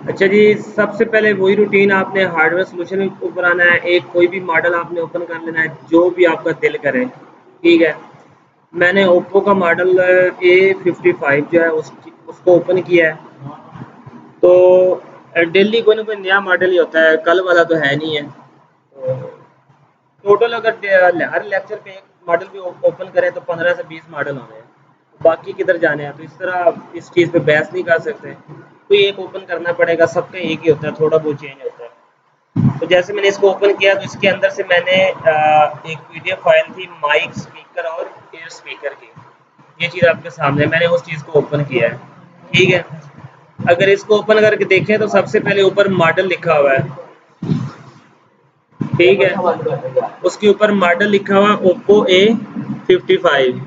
अच्छा जी, सबसे पहले वही रूटीन आपने हार्डवेयर सॉल्यूशन के ऊपर आना है, एक कोई भी मॉडल आपने ओपन कर लेना है, जो भी आपका दिल करे, ठीक है। मैंने ओप्पो का मॉडल A55 जो है उसको ओपन किया है। तो डेली कोई ना कोई नया मॉडल ही होता है, कल वाला तो है नहीं है। तो टोटल अगर हर लेक्चर पे एक मॉडल भी ओपन करें तो 15 से 20 मॉडल होने हैं। बाकी किधर जाने हैं, तो इस तरह आप इस चीज़ पे बहस नहीं कर सकते। कोई एक ओपन करना पड़ेगा, सबका एक ही होता है, थोड़ा बहुत चेंज होता है। तो जैसे मैंने इसको ओपन किया तो इसके अंदर से मैंने एक पीडीएफ फाइल थी माइक स्पीकर और एयर स्पीकर की। ये चीज़ आपके सामने मैंने उस चीज़ को ओपन किया है, ठीक है। अगर इसको ओपन करके देखें तो सबसे पहले ऊपर मॉडल लिखा हुआ है, ठीक है। उसके ऊपर मॉडल लिखा हुआ ओप्पो A55।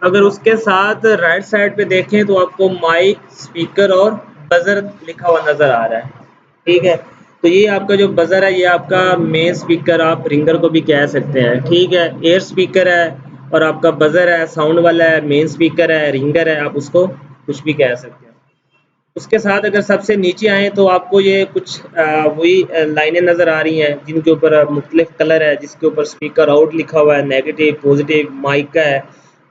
अगर उसके साथ राइट साइड पे देखें तो आपको माइक स्पीकर और बजर लिखा हुआ नज़र आ रहा है, ठीक है। तो ये आपका जो बजर है ये आपका मेन स्पीकर, आप रिंगर को भी कह सकते हैं, ठीक है। एयर स्पीकर है और आपका बजर है, साउंड वाला है, मेन स्पीकर है, रिंगर है, आप उसको कुछ भी कह सकते हैं। उसके साथ अगर सबसे नीचे आएँ तो आपको ये कुछ वही लाइनें नज़र आ रही हैं जिनके ऊपर मुख्तलिफ कलर है, जिसके ऊपर स्पीकर आउट लिखा हुआ है, नेगेटिव, पॉजिटिव, माइक का है,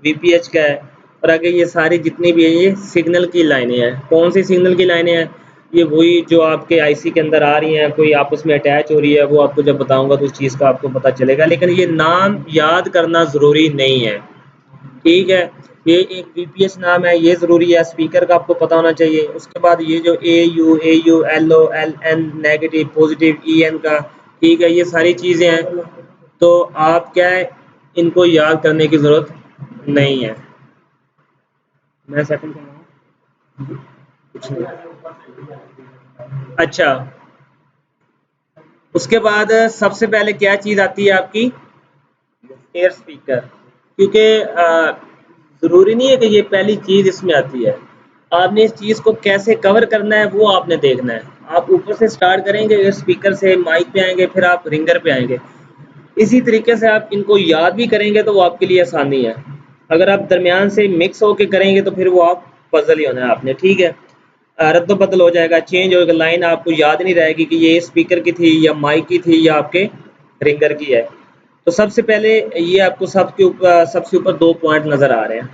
वीपीएच का है। और आगे ये सारी जितनी भी है ये सिग्नल की लाइनें हैं। कौन सी सिग्नल की लाइनें हैं? ये वही जो आपके आईसी के अंदर आ रही हैं, कोई आपस में अटैच हो रही है, वो आपको जब बताऊँगा तो उस चीज़ का आपको पता चलेगा। लेकिन ये नाम याद करना ज़रूरी नहीं है, ठीक है। ये एक वीपीएस नाम है, ये ज़रूरी है, स्पीकर का आपको पता होना चाहिए। उसके बाद ये जो A U, L O, L N, negative, positive, E N का, ठीक है, ये सारी चीज़ें हैं। तो आप क्या है, इनको याद करने की ज़रूरत नहीं है। मैं सेकंड कर रहा हूँ, कुछ नहीं। अच्छा, उसके बाद सबसे पहले क्या चीज़ आती है आपकी? Air speaker. क्योंकि ज़रूरी नहीं है कि ये पहली चीज़ इसमें आती है। आपने इस चीज़ को कैसे कवर करना है वो आपने देखना है। आप ऊपर से स्टार्ट करेंगे, एयर स्पीकर से माइक पे आएँगे, फिर आप रिंगर पे आएँगे। इसी तरीके से आप इनको याद भी करेंगे तो वो आपके लिए आसानी है। अगर आप दरमियान से मिक्स होके करेंगे तो फिर वो आप पज़ल ही होना है आपने, ठीक है। रद्द-बदल हो जाएगा, चेंज होएगा, लाइन आपको याद नहीं रहेगी कि ये स्पीकर की थी या माइक की थी या आपके रिंगर की है। तो सबसे पहले ये आपको सबसे ऊपर 2 पॉइंट नज़र आ रहे हैं,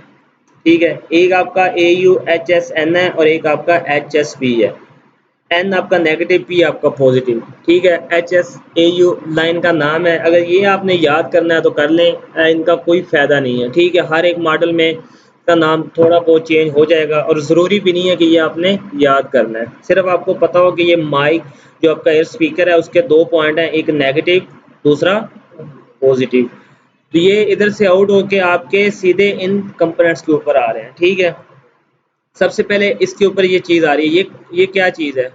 ठीक है। एक आपका AUHSN है और एक आपका HSP है। एन आपका नेगेटिव, पी आपका पॉजिटिव, ठीक है। HSAU लाइन का नाम है। अगर ये आपने याद करना है तो कर लें, इनका कोई फ़ायदा नहीं है, ठीक है। हर एक मॉडल में का नाम थोड़ा बहुत चेंज हो जाएगा और ज़रूरी भी नहीं है कि ये आपने याद करना है। सिर्फ आपको पता हो कि ये माइक जो आपका एयर स्पीकर है उसके 2 पॉइंट हैं, एक नेगेटिव, दूसरा पॉजिटिव। तो ये इधर से आउट होके आपके सीधे इन कंपोनेंट्स के ऊपर आ रहे हैं, ठीक है। सबसे पहले इसके ऊपर ये चीज़ आ रही है, ये क्या चीज़ है?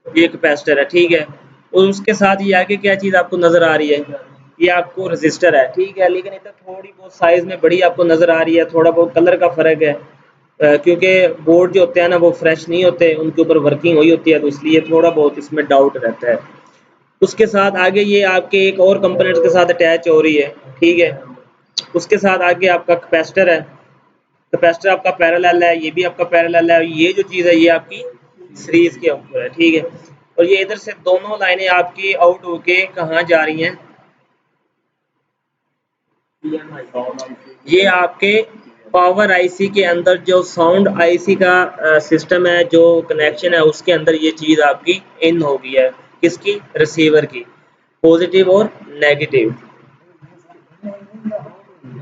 ये कैपेसिटर है, ठीक है। और उसके साथ ये आगे क्या चीज़ आपको नज़र आ रही है? ये आपको रजिस्टर है, ठीक है। लेकिन इधर थोड़ी बहुत साइज़ में बड़ी आपको नज़र आ रही है, थोड़ा बहुत कलर का फ़र्क है। क्योंकि बोर्ड जो होते हैं ना वो फ्रेश नहीं होते, उनके ऊपर वर्किंग हुई होती है, तो इसलिए थोड़ा बहुत इसमें डाउट रहता है। उसके साथ आगे ये आपके एक और कंपोनेंट के साथ अटैच हो रही है, ठीक है। उसके साथ आगे आपका कैपेसिटर है, कैपेसिटर आपका पैरेलल है, ये भी आपका पैरेलल है। ये जो चीज़ है ये आपकी सीरीज के ऊपर है, ठीक है। और ये इधर से दोनों लाइनें आपकी आउट होके कहाँ जा रही हैं? ये आपके पावर आईसी के अंदर जो साउंड आईसी का सिस्टम है, जो कनेक्शन है, उसके अंदर ये चीज़ आपकी इन हो गई है। किसकी? रिसीवर की। पॉजिटिव और नेगेटिव,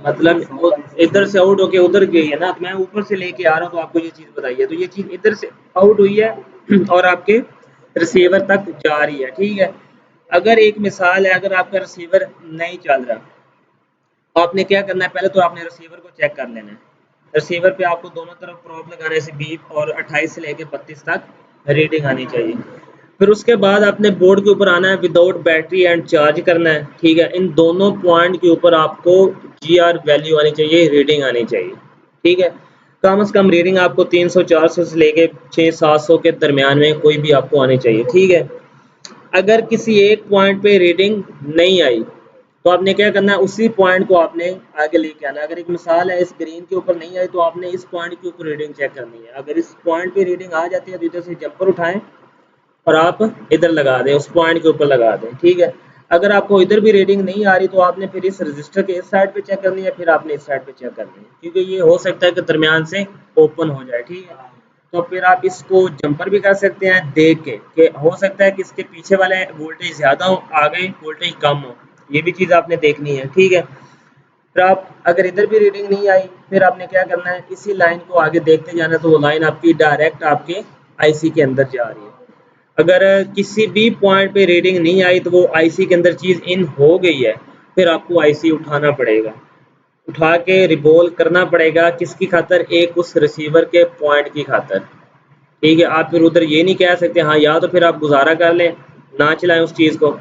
मतलब वो इधर से आउट होके उधर गई है ना। तो मैं ऊपर से लेके आ रहा हूँ तो आपको ये चीज़ बताइए। तो ये चीज़ इधर से आउट हुई है और आपके रिसीवर तक जा रही है, ठीक है। अगर एक मिसाल है, अगर आपका रिसीवर नहीं चल रहा तो आपने क्या करना है? पहले तो आपने रिसीवर को चेक कर लेना है। रिसीवर पे आपको दोनों तरफ प्रोब लगाने से बीप और 28 से लेके 32 तक रीडिंग आनी चाहिए। फिर उसके बाद आपने बोर्ड के ऊपर आना है, विदाउट बैटरी एंड चार्ज करना है, ठीक है। इन दोनों पॉइंट के ऊपर आपको GR वैल्यू आनी चाहिए, रीडिंग आनी चाहिए, ठीक है। कम से कम रीडिंग आपको 300-400 से लेके 600-700 के दरमियान में कोई भी आपको आनी चाहिए, ठीक है। अगर किसी एक पॉइंट पे रीडिंग नहीं आई तो आपने क्या करना है? उसी पॉइंट को आपने आगे लेके आना है। अगर एक मिसाल है, इस ग्रीन के ऊपर नहीं आई तो आपने इस पॉइंट के ऊपर रीडिंग चेक करनी है। अगर इस पॉइंट पे रीडिंग आ जाती है तो इधर से जंपर उठाएं और आप इधर लगा दें, उस पॉइंट के ऊपर लगा दें, ठीक है। अगर आपको इधर भी रीडिंग नहीं आ रही तो आपने फिर इस रजिस्टर के इस साइड पे चेक करनी है, फिर आपने इस साइड पे चेक करनी है, क्योंकि ये हो सकता है कि दरमियान से ओपन हो जाए, ठीक है। तो फिर आप इसको जंपर भी कर सकते हैं देख के, कि हो सकता है कि इसके पीछे वाले वोल्टेज ज़्यादा हो, आगे वोल्टेज कम हो, ये भी चीज़ आपने देखनी है, ठीक है। फिर आप अगर इधर भी रीडिंग नहीं आई, फिर आपने क्या करना है, इसी लाइन को आगे देखते जाना, तो वो लाइन आपकी डायरेक्ट आपके आईसी के अंदर जा रही है। अगर किसी भी पॉइंट पे रीडिंग नहीं आई तो वो आईसी के अंदर चीज़ इन हो गई है, फिर आपको आईसी उठाना पड़ेगा, उठा के रिवॉल्व करना पड़ेगा, किसकी खातर, एक उस रिसीवर के पॉइंट की खातर, ठीक है। आप फिर उधर ये नहीं कह सकते हाँ, या तो फिर आप गुजारा कर लें, ना चलाएं उस चीज़ को।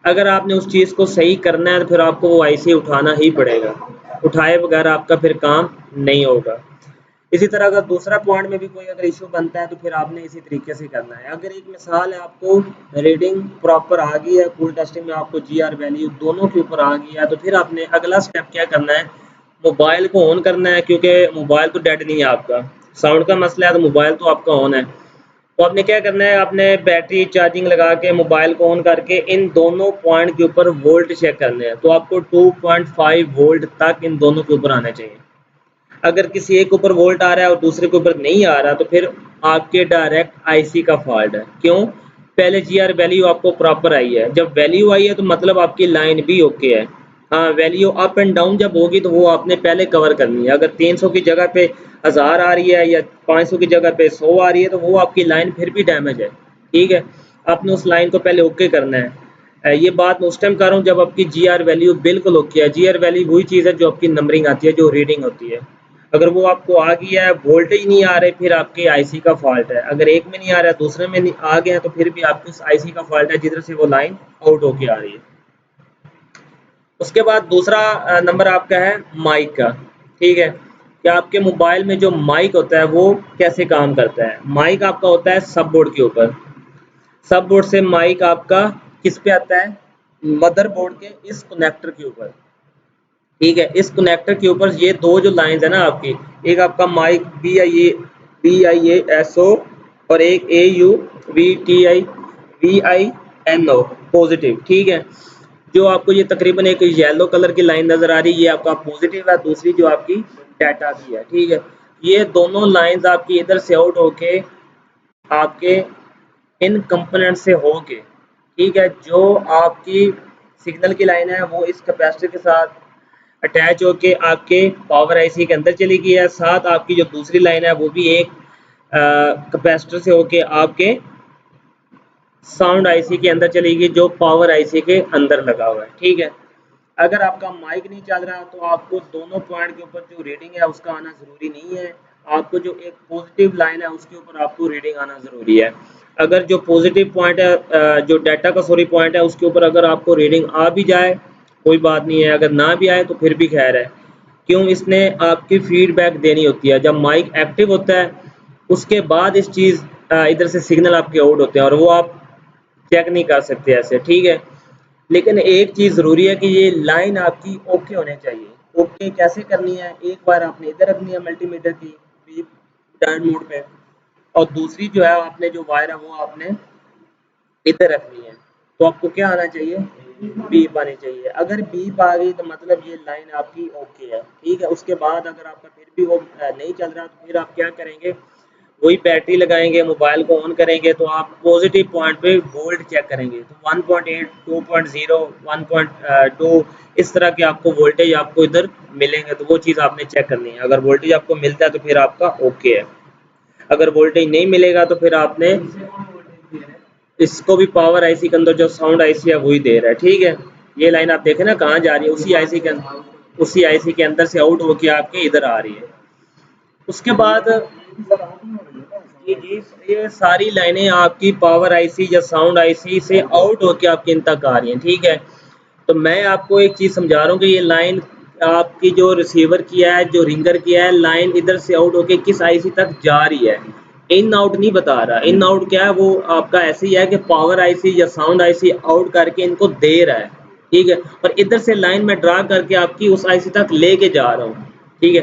अगर आपने उस चीज़ को सही करना है तो फिर आपको वो आईसी उठाना ही पड़ेगा, उठाए बगैर आपका फिर काम नहीं होगा। इसी तरह अगर दूसरा पॉइंट में भी कोई अगर इशू बनता है तो फिर आपने इसी तरीके से करना है। अगर एक मिसाल है, आपको रीडिंग प्रॉपर आ गई है, कूल टेस्टिंग में आपको जीआर वैल्यू दोनों के ऊपर आ गई है, तो फिर आपने अगला स्टेप क्या करना है, मोबाइल को ऑन करना है, क्योंकि मोबाइल तो डेड नहीं है आपका, साउंड का मसला है तो मोबाइल तो आपका ऑन है। तो आपने क्या करना है, आपने बैटरी चार्जिंग लगा के मोबाइल को ऑन करके इन दोनों पॉइंट के ऊपर वोल्ट चेक करने हैं। तो आपको 2.5 वोल्ट तक इन दोनों के ऊपर आना चाहिए। अगर किसी एक ऊपर वोल्ट आ रहा है और दूसरे के ऊपर नहीं आ रहा, तो फिर आपके डायरेक्ट आईसी का फॉल्ट है। क्यों? पहले जीआर वैल्यू आपको प्रॉपर आई है, जब वैल्यू आई है तो मतलब आपकी लाइन भी ओके है। हाँ, वैल्यू अप एंड डाउन जब होगी तो वो आपने पहले कवर करनी है। अगर 300 की जगह पे 1000 आ रही है या 500 की जगह पे 100 आ रही है, तो वो आपकी लाइन फिर भी डैमेज है, ठीक है। आपने उस लाइन को पहले ओके करना है। ये बात मैं उस टाइम कर रहा हूँ जब आपकी जीआर वैल्यू बिल्कुल ओके है। जीआर वैल्यू वही चीज़ है जो आपकी नंबरिंग आती है, जो रीडिंग होती है। अगर वो आपको आ गया है, वोल्टेज नहीं आ रहे, फिर आपके आईसी का फॉल्ट है। अगर एक में नहीं आ रहा, दूसरे में नहीं आ गया, तो फिर भी आपके उस आईसी का फॉल्ट है जिधर से वो लाइन आउट होके आ रही है। उसके बाद दूसरा नंबर आपका है माइक का, ठीक है। कि आपके मोबाइल में जो माइक होता है वो कैसे काम करता है। माइक आपका होता है सब बोर्ड के ऊपर, सब बोर्ड से माइक आपका किस पे आता है, मदरबोर्ड के इस कनेक्टर के ऊपर, ठीक है। इस कनेक्टर के ऊपर ये दो जो लाइंस है ना आपकी, एक आपका माइक BIASO और एक AUVTIVINO पॉजिटिव, ठीक है। जो आपको ये तकरीबन एक येलो कलर की लाइन नजर आ रही है, ये आपका पॉजिटिव है, दूसरी जो आपकी डाटा की है, ठीक है। ये दोनों लाइंस आपकी इधर से आउट होके आपके इन कंपोनेंट से होके, ठीक है, जो आपकी सिग्नल की लाइन है वो इस कैपेसिटर के साथ अटैच होके आपके पावर आईसी के अंदर चली गई है। साथ आपकी जो दूसरी लाइन है वो भी एक कैपेसिटर से होके आपके साउंड आईसी के अंदर चली गई, जो पावर आईसी के अंदर लगा हुआ है, ठीक है। अगर आपका माइक नहीं चल रहा तो आपको दोनों पॉइंट के ऊपर जो रीडिंग है उसका आना ज़रूरी नहीं है। आपको जो एक पॉजिटिव लाइन है उसके ऊपर आपको रीडिंग आना ज़रूरी है। अगर जो पॉजिटिव पॉइंट है, जो डाटा का सॉरी पॉइंट है, उसके ऊपर अगर आपको रीडिंग आ भी जाए कोई बात नहीं है, अगर ना भी आए तो फिर भी खैर है। क्यों? इसने आपकी फीडबैक देनी होती है। जब माइक एक्टिव होता है उसके बाद इस चीज़ इधर से सिग्नल आपके आउट होते हैं और वो आप चेक नहीं कर सकते ऐसे, ठीक है। लेकिन एक चीज़ ज़रूरी है कि ये लाइन आपकी ओके होनी चाहिए। ओके कैसे करनी है, एक बार आपने इधर रखनी है मल्टीमीटर की बीप डायोड मोड पे, और दूसरी जो है आपने जो वायर है वो आपने इधर रखनी है। तो आपको क्या आना चाहिए, बीप आनी चाहिए। अगर बीप आ गई तो मतलब ये लाइन आपकी ओके है, ठीक है। उसके बाद अगर आपका फिर भी वो नहीं चल रहा तो फिर आप क्या करेंगे, वही बैटरी लगाएंगे, मोबाइल को ऑन करेंगे, तो आप पॉजिटिव पॉइंट पे वोल्ट चेक करेंगे, तो 1.8 2.0 1.2 इस तरह के आपको वोल्टेज आपको इधर मिलेंगे। तो वो चीज़ आपने चेक करनी है। अगर वोल्टेज आपको मिलता है तो फिर आपका ओके है। अगर वोल्टेज नहीं मिलेगा तो फिर आपने इसको भी पावर आईसी के अंदर जो साउंड आईसी है वही दे रहा है, ठीक है। ये लाइन आप देखें ना कहाँ जा रही है, उसी आईसी के अंदर से आउट होके आपके इधर आ रही है। उसके बाद ये सारी लाइनें आपकी पावर आईसी या साउंड आईसी से आउट होके आपके इन तक आ रही हैं, ठीक है। तो मैं आपको एक चीज़ समझा रहा हूँ कि ये लाइन आपकी जो रिसीवर किया है, जो रिंगर किया है, लाइन इधर से आउट होके किस आईसी तक जा रही है। इन आउट नहीं बता रहा। इन आउट क्या है, वो आपका ऐसे ही है कि पावर आईसी या साउंड आईसी आउट करके इनको दे रहा है, ठीक है। और इधर से लाइन में ड्रा करके आपकी उस आईसी तक लेके जा रहा हूँ, ठीक है।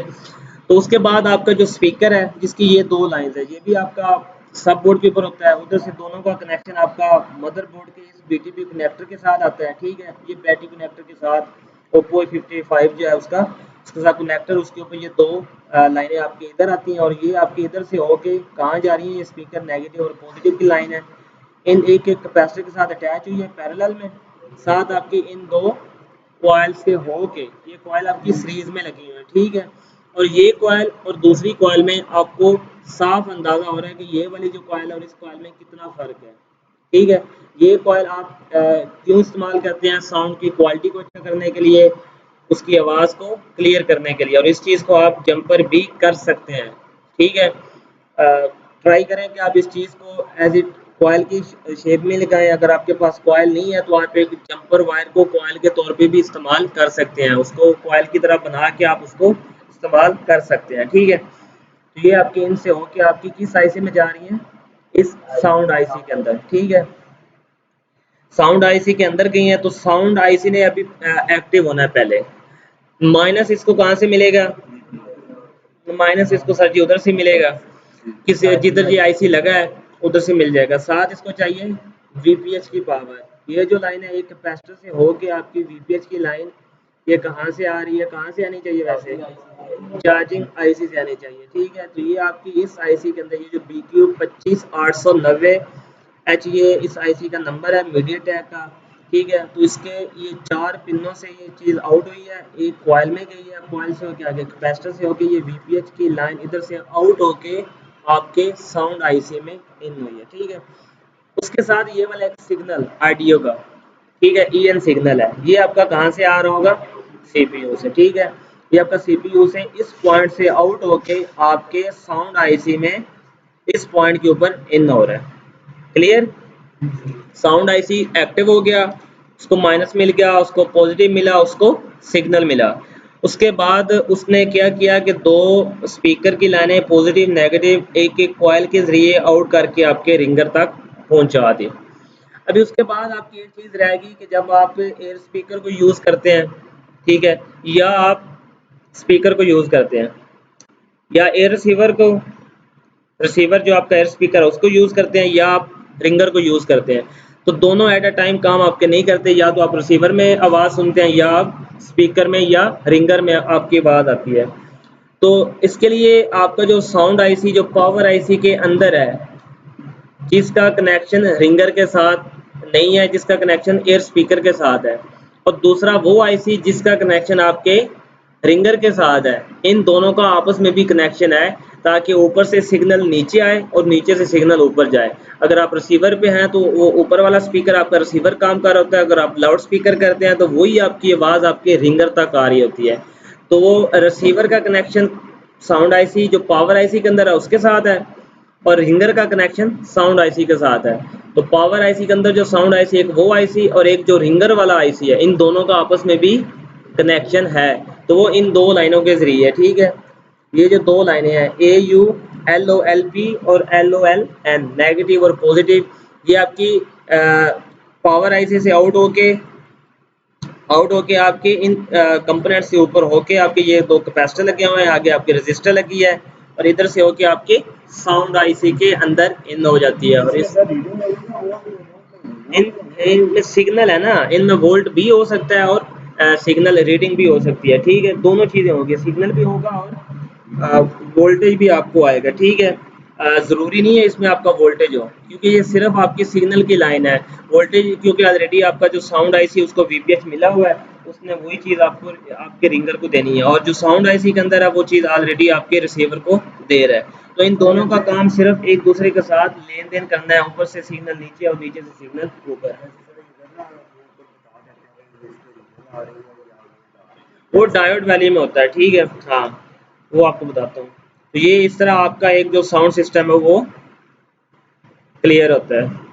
तो उसके बाद आपका जो स्पीकर है जिसकी ये दो लाइंस है, ये भी आपका सब बोर्ड के ऊपर होता है, उधर से दोनों का कनेक्शन आपका मदरबोर्ड के इस BTP कनेक्टर के साथ आता है, ठीक है। ये बैटरी कनेक्टर के साथ ओप्पो 55 जो है उसके साथ कनेक्टर, उसके ऊपर ये दो लाइनें आपकी इधर आती हैं और ये आपके इधर से होके कहाँ जा रही है, ये स्पीकर नेगेटिव और पॉजिटिव की लाइन है, इन एक एक कैपेसिटर के साथ अटैच हुई है पैरेलल में, साथ आपकी इन दो कॉइल से होके ये कॉइल आपकी सीरीज में लगी हुई है, ठीक है। और ये कॉइल और दूसरी कॉइल में आपको साफ अंदाजा हो रहा है कि ये वाली जो कॉइल है और इस कॉइल में कितना फर्क है, ठीक है। ये कॉइल आप क्यों इस्तेमाल करते हैं, साउंड की क्वालिटी को अच्छा करने के लिए, उसकी आवाज़ को क्लियर करने के लिए, और इस चीज़ को आप जंपर भी कर सकते हैं, ठीक है। ट्राई करें कि आप इस चीज़ को एज इट कॉइल की शेप में लगाएं। अगर आपके पास कॉइल नहीं है तो आप एक जंपर वायर को कॉइल के तौर पे भी इस्तेमाल कर सकते हैं, उसको कॉइल की तरह बना के आप उसको इस्तेमाल कर सकते हैं, ठीक है। तो ये आपके इनसे हो कि आपकी किस आईसी में जा रही है, इस साउंड आईसी के अंदर, ठीक है। साउंड आईसी के अंदर गई है तो साउंड आईसी ने अभी एक्टिव होना है पहले। माइनस इसको कहाँ से मिलेगा, माइनस इसको सर जी उधर से मिलेगा, किस जिधर ये आईसी लगा है उधर से मिल जाएगा। साथ इसको चाहिए वीपीएच की पावर, ये जो लाइन है एक कैपेसिटर से होके आपकी वीपीएच की लाइन ये कहाँ से आ रही है, कहाँ से आनी चाहिए, वैसे चार्जिंग आईसी से आनी चाहिए, ठीक है। तो ये आपकी इस आईसी के अंदर ये जो BQ 25890H ये इस आईसी का नंबर है मीडियाटेक का, ठीक है। तो इसके ये 4 पिनों से ये चीज़ आउट हुई है, एक कॉइल में गई है, कॉइल से होके आगे कैपेसिटर से होके ये वीपीएच की लाइन इधर से आउट होके आपके साउंड आईसी में इन हुई है, ठीक है। उसके साथ ये वाला एक सिग्नल ऑडियो का, ठीक है, EN सिग्नल है, ये आपका कहाँ से आ रहा होगा, CPU से, ठीक है। ये आपका CPU से इस पॉइंट से आउट होके आपके साउंड आईसी में इस पॉइंट के ऊपर इन हो रहा है, क्लियर। साउंड आईसी एक्टिव हो गया, उसको माइनस मिल गया, उसको पॉजिटिव मिला, उसको सिग्नल मिला। उसके बाद उसने क्या किया कि दो स्पीकर की लाइनें पॉजिटिव नेगेटिव एक एक कॉइल के जरिए आउट करके आपके रिंगर तक पहुंचा दी। अभी उसके बाद आपकी एक चीज़ रहेगी कि जब आप एयर स्पीकर को यूज़ करते हैं, ठीक है, या आप स्पीकर को यूज़ करते हैं या एयर रिसीवर को, रिसीवर जो आपका एयर स्पीकर है उसको यूज़ करते हैं या आप रिंगर को यूज़ करते हैं, तो दोनों एट अ टाइम काम आपके नहीं करते, या तो आप रिसीवर में आवाज़ सुनते हैं या आप स्पीकर में या रिंगर में आपकी आवाज़ आती है। तो इसके लिए आपका जो साउंड आईसी जो पावर आईसी के अंदर है, जिसका कनेक्शन रिंगर के साथ नहीं है, जिसका कनेक्शन एयर स्पीकर के साथ है, और दूसरा वो आईसी जिसका कनेक्शन आपके रिंगर के साथ है, इन दोनों का आपस में भी कनेक्शन है ताकि ऊपर से सिग्नल नीचे आए और नीचे से सिग्नल ऊपर जाए। अगर आप रिसीवर पे हैं तो वो ऊपर वाला स्पीकर आपका रिसीवर काम कर रहा होता है, अगर आप लाउड स्पीकर करते हैं तो वही आपकी आवाज़ आपके रिंगर तक आ रही होती है। तो वो रिसीवर का कनेक्शन साउंड आईसी जो पावर आईसी के अंदर है उसके साथ है और रिंगर का कनेक्शन साउंड आईसी के साथ है। तो पावर आईसी के अंदर जो साउंड आईसी एक वो आईसी और एक जो रिंगर वाला आईसी है, इन दोनों का आपस में भी कनेक्शन है, तो वो इन दो लाइनों के जरिए है, ठीक है। ये जो दो लाइनें हैं AU LOLP और LOLN नेगेटिव और पॉजिटिव, ये आपकी पावर आईसी से आउट होके आपके इन कंपोनेंट से ऊपर होके आपके ये दो कैपेसिटर लगे हुए हैं, आगे आपके रजिस्टर लगी है और इधर से होके आपके साउंड आईसी के अंदर इन हो जाती है। और इस इनमें सिग्नल है ना, इनमें वोल्ट भी हो सकता है और सिग्नल रीडिंग भी हो सकती है, ठीक है। दोनों चीज़ें होगी, सिग्नल भी होगा और वोल्टेज भी आपको आएगा, ठीक है। ज़रूरी नहीं है इसमें आपका वोल्टेज हो, क्योंकि ये सिर्फ आपकी सिग्नल की लाइन है। वोल्टेज क्योंकि ऑलरेडी आपका जो साउंड आईसी उसको वीपीएच मिला हुआ है, उसने वही चीज़ आपको आपके रिंगर को देनी है, और जो साउंड आईसी के अंदर है वो चीज़ ऑलरेडी आपके रिसीवर को दे रहा है। तो इन दोनों का काम सिर्फ एक दूसरे के साथ लेन देन करना है, ऊपर से सिग्नल नीचे और नीचे से सिग्नल ऊपर। वो डायोड वैल्यू में होता है, ठीक है, हाँ वो आपको बताता हूँ। तो ये इस तरह आपका एक जो साउंड सिस्टम है वो क्लियर होता है।